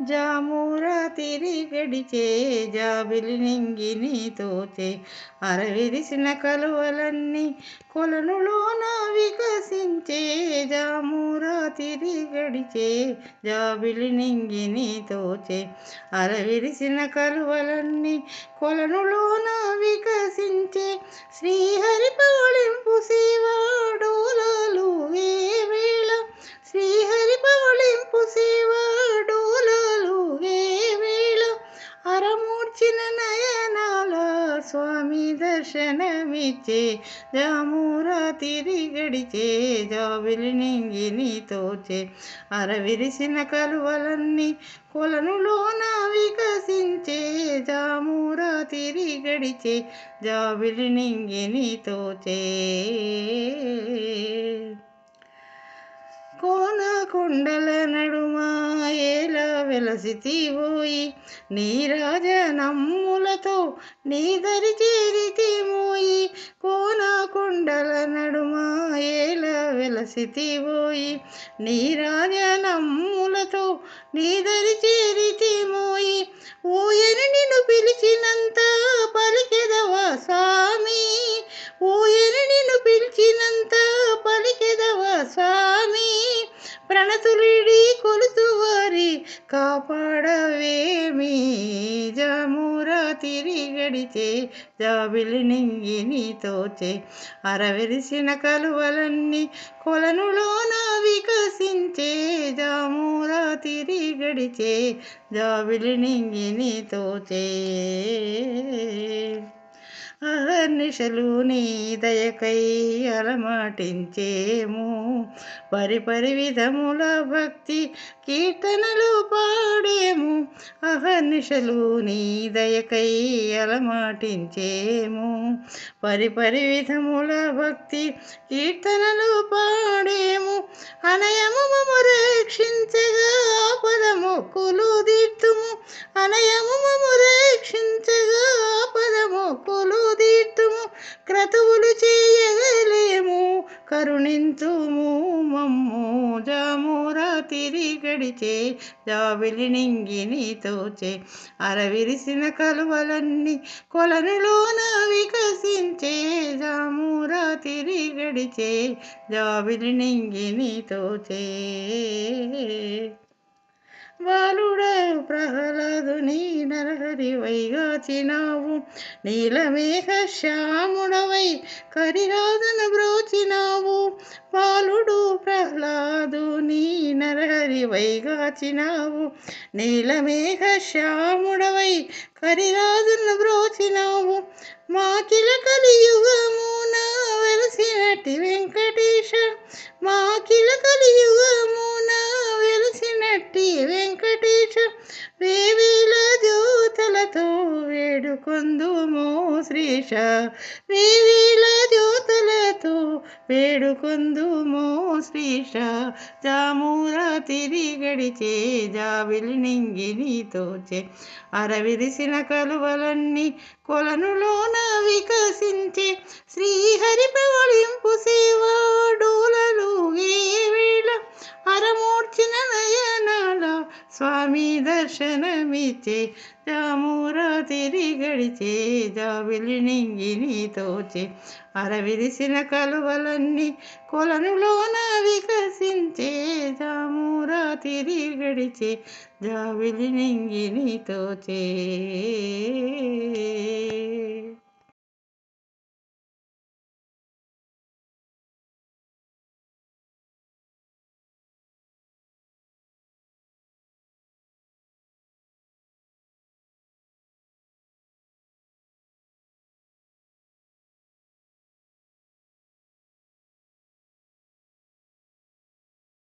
జామురాతిరి గడిచే జాబిలి నింగిని తోచే అరవిరిసిన కలువలన్నీ కొలనులోన వికసించే జామురాతిరి గడిచే జాబిలి నింగిని తోచే అరవిరిసిన కలువలన్నీ కొలనులోన వికసించే శ్రీహరి పవళింపు శివాడోలాలు వేళ శ్రీహరి పవళింపు శివాడోలాలు వేళ అరమూర్చిన నయనాల స్వామి దర్శనమిచ్చే జామురాతిరి గడిచే జాబిలి నింగిని తోచే అరవిరిసిన కలువలన్నీ కొలనులోన వికసించే జామురాతిరి గడిచే జాబిలి నింగిని తోచే కోన కొండల నడుమ ఎలా వెలసితివోయి నీరాజనమ్ములతో నీ దరి చేరితిమోయి కోన కొండల నడుమ ఎలా వెలసితివోయి నీరాజనమ్ములతో నీ దరి చేరితిమోయి ఓయని నిన్ను పిలిచినంత పలికెదవా స్వామి ఓయని నిన్ను పిలిచినంత పలికెదవా స్వామి ప్రణతులిడి కొలుతువారి కాపాడవేమి జామురాతిరి గడిచే జాబిలి నింగిని తోచే అరవిరిసిన కలువలన్నీ కొలనులోన వికసించే జామురాతిరి గడిచే జాబిలి నింగిని తోచే అహర్నిశలు నీ దయకై అలమాటించేము పరిపరి విధముల భక్తి కీర్తనలు పాడేము అహర్నిశలు నీ దయకై అలమాటించేము పరిపరి విధముల భక్తి కీర్తనలు పాడేము అనయము మము రక్షించగా ఆపద మొక్కులు తీర్తుము అనయము మము రక్షించగా ఆపద మొక్కులు తీర్తుము క్రతువులు చేయగలేము కరుణింతుము మమ్ము జామురాతిరి గడిచే జాబిలి నింగిని తోచే అరవిరిసిన కలువలన్నీ కొలనులోన వికసించే జామురాతిరి గడిచే జాబిలి నింగిని తోచే బాలుడా ప్రహ్లాదుని నరహరి వైగాచినావు నీలమేఘ శ్యాముడవై కరిరాజను బ్రోచినావు బాలుడు ప్రహ్లాదుని నరహరి వైగాచినావు నీలమేఘ శ్యాముడవై కరిరాజును బ్రోచినావు మాకిల కలియుగమున వెలసినట్టి వెంకటేశ మాకిల కలియుగమున వెలసినట్టి వెంకటేశ వేవేల జ్యోతులతో వేడుకొందుమో శ్రీశ వేవేల జ్యోతులతో వేడుకొందుమో శ్రీశ జామురాతిరి గడిచే జాబిలి నింగిని తోచే అరవిరిసిన కలువలన్నీ కొలనులోన వికసించే శ్రీహరి పవళింపు సేవాడోలలు వేళ అరమూర్చిన నయనాల స్వామి దర్శనమిచ్చే జామురాతిరి గడిచే జాబిలి నింగిని తోచే అరవిరిసిన కలువలన్నీ కొలనులోన వికసించే జామురాతిరి గడిచే జాబిలి నింగిని తోచే